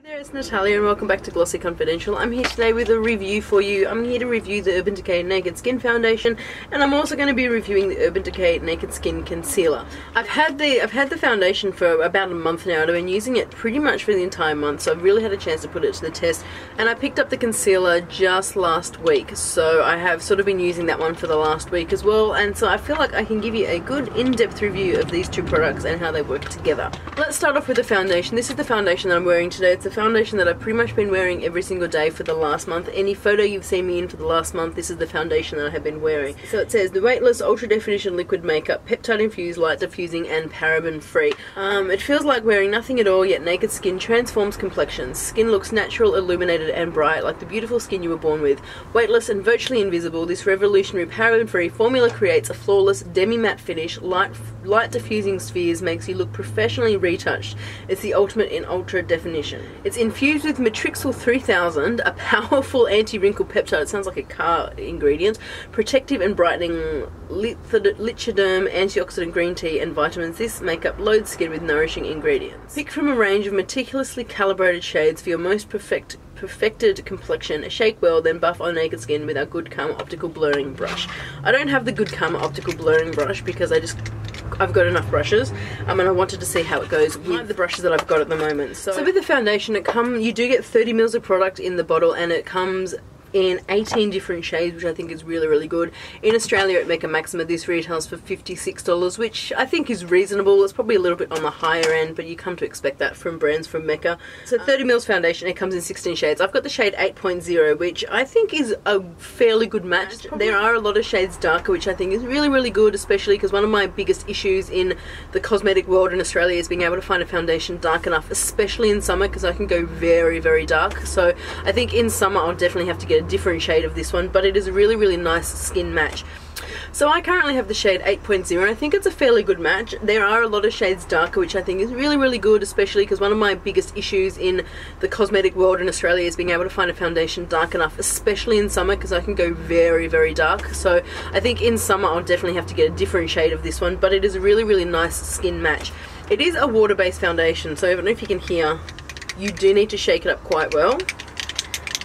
There, it's Natalia and welcome back to Glossy Confidential. I'm here today with a review for you. I'm here to review the Urban Decay Naked Skin Foundation, and I'm also going to be reviewing the Urban Decay Naked Skin Concealer. I've had the foundation for about a month now, and I've been using it pretty much for the entire month, so I've really had a chance to put it to the test. And I picked up the concealer just last week, so I have sort of been using that one for the last week as well, and so I feel like I can give you a good in-depth review of these two products and how they work together. Let's start off with the foundation. This is the foundation that I'm wearing today. It's a foundation that I've pretty much been wearing every single day for the last month. Any photo you've seen me in for the last month, this is the foundation that I have been wearing. So it says the weightless ultra definition liquid makeup, peptide infused, light diffusing and paraben free. It feels like wearing nothing at all, yet naked skin transforms complexions. Skin looks natural, illuminated and bright like the beautiful skin you were born with. Weightless and virtually invisible, this revolutionary paraben free formula creates a flawless demi-matte finish. Light diffusing spheres makes you look professionally retouched. It's the ultimate in ultra definition. It's infused with Matrixyl 3000, a powerful anti-wrinkle peptide. It sounds like a car ingredient. Protective and brightening lithoderm, antioxidant green tea and vitamins. This makeup loads skin with nourishing ingredients. Pick from a range of meticulously calibrated shades for your most perfected complexion. Shake well, then buff on naked skin with our Good Karma optical blurring brush. I don't have the Good Karma optical blurring brush because I've got enough brushes, and I wanted to see how it goes with the brushes that I've got at the moment. So with the foundation, you do get 30 ml of product in the bottle, and it comes in 18 different shades, which I think is really, really good. In Australia at Mecca Maxima, this retails for $56, which I think is reasonable. It's probably a little bit on the higher end, but you come to expect that from brands from Mecca. So 30 ml foundation, it comes in 16 shades. I've got the shade 8.0, which I think is a fairly good match. There are a lot of shades darker, which I think is really, really good, especially because one of my biggest issues in the cosmetic world in Australia is being able to find a foundation dark enough, especially in summer, because I can go very, very dark. So I think in summer I'll definitely have to get a different shade of this one, but it is a really, really nice skin match. So I currently have the shade 8.0, and I think it's a fairly good match. There are a lot of shades darker, which I think is really, really good, especially because one of my biggest issues in the cosmetic world in Australia is being able to find a foundation dark enough, especially in summer, because I can go very, very dark. So I think in summer I'll definitely have to get a different shade of this one, but it is a really, really nice skin match. It is a water-based foundation, so I don't know if you can hear, you do need to shake it up quite well.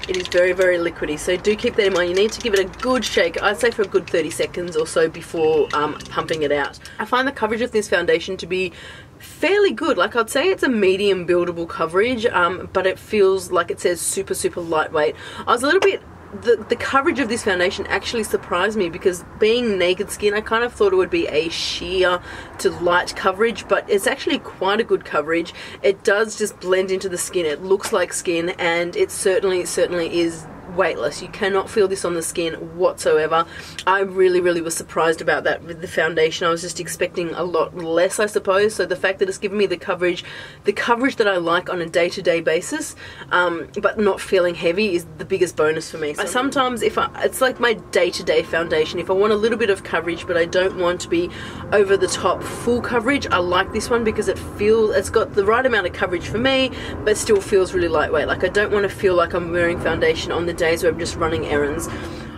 It is very, very liquidy, so do keep that in mind. You need to give it a good shake, I'd say for a good 30 seconds or so before pumping it out. I find the coverage of this foundation to be fairly good. Like, I'd say it's a medium buildable coverage, but it feels like it says super, super lightweight. I was a little bit... The coverage of this foundation actually surprised me, because being naked skin, I kind of thought it would be a sheer to light coverage, but it's actually quite a good coverage. It does just blend into the skin. It looks like skin, and it certainly is weightless. You cannot feel this on the skin whatsoever. I really, really was surprised about that with the foundation. I was just expecting a lot less, I suppose. So the fact that it's given me the coverage that I like on a day-to-day basis, but not feeling heavy, is the biggest bonus for me. So sometimes it's like my day-to-day foundation. If I want a little bit of coverage, but I don't want to be over the top full coverage, I like this one because it's got the right amount of coverage for me, but still feels really lightweight. Like, I don't want to feel like I'm wearing foundation on the days where I'm just running errands.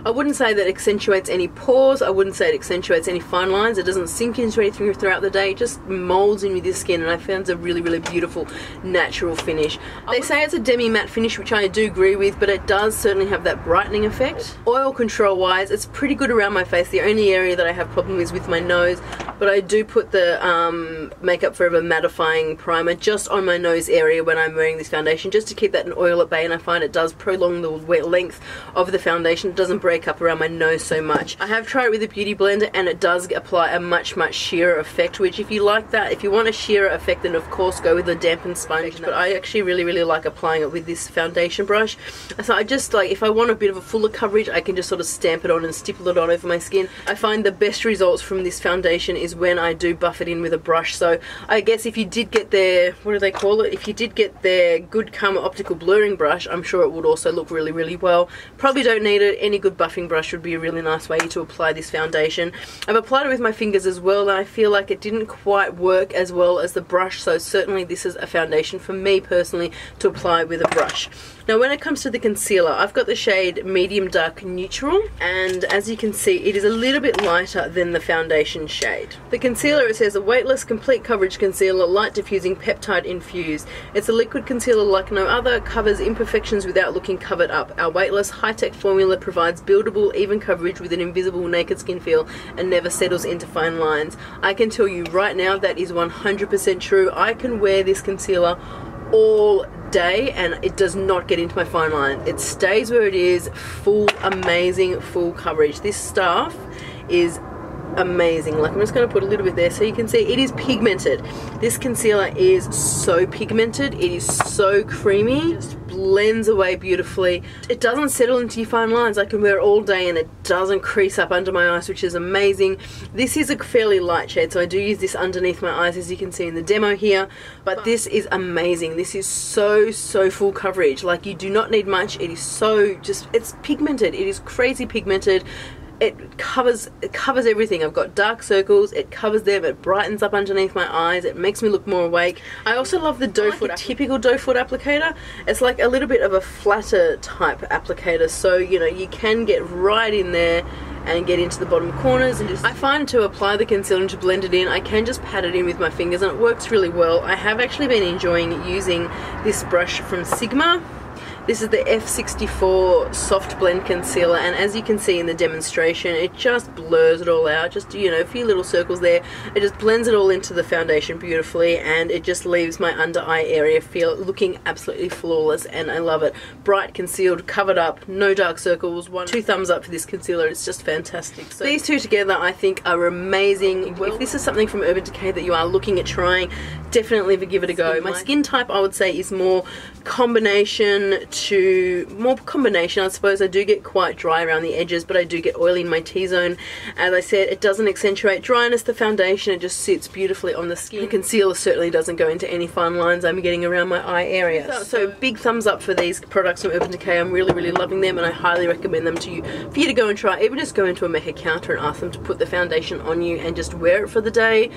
I wouldn't say that it accentuates any pores. I wouldn't say it accentuates any fine lines. It doesn't sink into anything throughout the day. It just molds in with your skin, and I found it's a really, really beautiful natural finish. They say it's a demi-matte finish, which I do agree with, but it does certainly have that brightening effect. Oil control wise, it's pretty good around my face. The only area that I have problem is with my nose, but I do put the Makeup Forever mattifying primer just on my nose area when I'm wearing this foundation, just to keep that oil at bay, and I find it does prolong the length of the foundation. It doesn't break up around my nose so much. I have tried it with a beauty blender, and it does apply a much, much sheerer effect, which if you like that, if you want a sheerer effect, then of course go with a dampened sponge, but I actually really, really like applying it with this foundation brush. So I just like, if I want a bit of a fuller coverage, I can just sort of stamp it on and stipple it on over my skin. I find the best results from this foundation is when I do buff it in with a brush. So I guess if you did get their, what do they call it, if you did get their Good Karma optical blurring brush, I'm sure it would also look really, really well. Probably don't need it. Any good buffing brush would be a really nice way to apply this foundation. I've applied it with my fingers as well, and I feel like it didn't quite work as well as the brush, so certainly this is a foundation for me personally to apply with a brush. Now when it comes to the concealer, I've got the shade Medium Dark Neutral, and as you can see it is a little bit lighter than the foundation shade. The concealer, it says a weightless complete coverage concealer, light diffusing, peptide infused. It's a liquid concealer like no other, covers imperfections without looking covered up. Our weightless high-tech formula provides buildable even coverage with an invisible naked skin feel and never settles into fine lines. I can tell you right now that is 100% true. I can wear this concealer all day and it does not get into my fine line. It stays where it is, full, amazing, full coverage. This stuff is amazing. Like, I'm just going to put a little bit there so you can see it is pigmented. This concealer is so pigmented, it is so creamy, it just blends away beautifully. It doesn't settle into your fine lines. I can wear it all day and it doesn't crease up under my eyes, which is amazing. This is a fairly light shade, so I do use this underneath my eyes, as you can see in the demo here, but this is amazing. This is so full coverage. Like, you do not need much. It is so just, it's pigmented. It is crazy pigmented. It covers everything. I've got dark circles, it covers them, it brightens up underneath my eyes, it makes me look more awake. I also love the doe foot, typical doe foot applicator. It's like a little bit of a flatter type applicator, so you know, you can get right in there and get into the bottom corners. And just, I find to apply the concealer and to blend it in, I can just pat it in with my fingers and it works really well. I have actually been enjoying using this brush from Sigma. This is the F64 Soft Blend Concealer, and as you can see in the demonstration, it just blurs it all out. Just, you know, a few little circles there. It just blends it all into the foundation beautifully, and it just leaves my under eye area looking absolutely flawless, and I love it. Bright, concealed, covered up, no dark circles. 2 thumbs up for this concealer. It's just fantastic. So these two together I think are amazing. If this is something from Urban Decay that you are looking at trying, definitely give it a go. My skin type, I would say, is more combination, I suppose. I do get quite dry around the edges, but I do get oily in my T-zone. As I said, it doesn't accentuate dryness, the foundation, it just sits beautifully on the skin. The concealer certainly doesn't go into any fine lines I'm getting around my eye area. So big thumbs up for these products from Urban Decay. I'm really loving them, and I highly recommend them to you for you to go and try. Even just go into a makeup counter and ask them to put the foundation on you and just wear it for the day.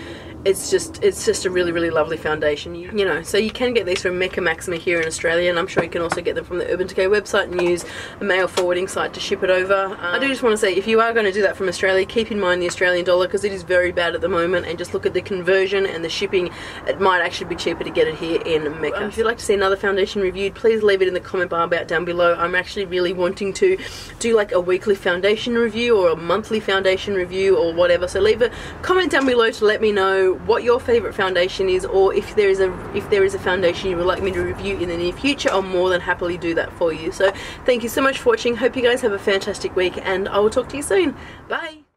It's just a really lovely foundation. You know, so you can get these from Mecca Maxima here in Australia, and I'm sure you can also get them from the Urban Decay website and use a mail forwarding site to ship it over. I do just want to say, if you are going to do that from Australia, keep in mind the Australian dollar, because it is very bad at the moment, and just look at the conversion and the shipping. It might actually be cheaper to get it here in Mecca. If you'd like to see another foundation reviewed, please leave it in the comment bar about down below. I'm actually really wanting to do like a weekly foundation review or a monthly foundation review or whatever, so leave a comment down below to let me know what your favorite foundation is, or if there is a foundation you would like me to review in the near future. I'll more than happily do that for you. So thank you so much for watching. Hope you guys have a fantastic week, and I will talk to you soon. Bye.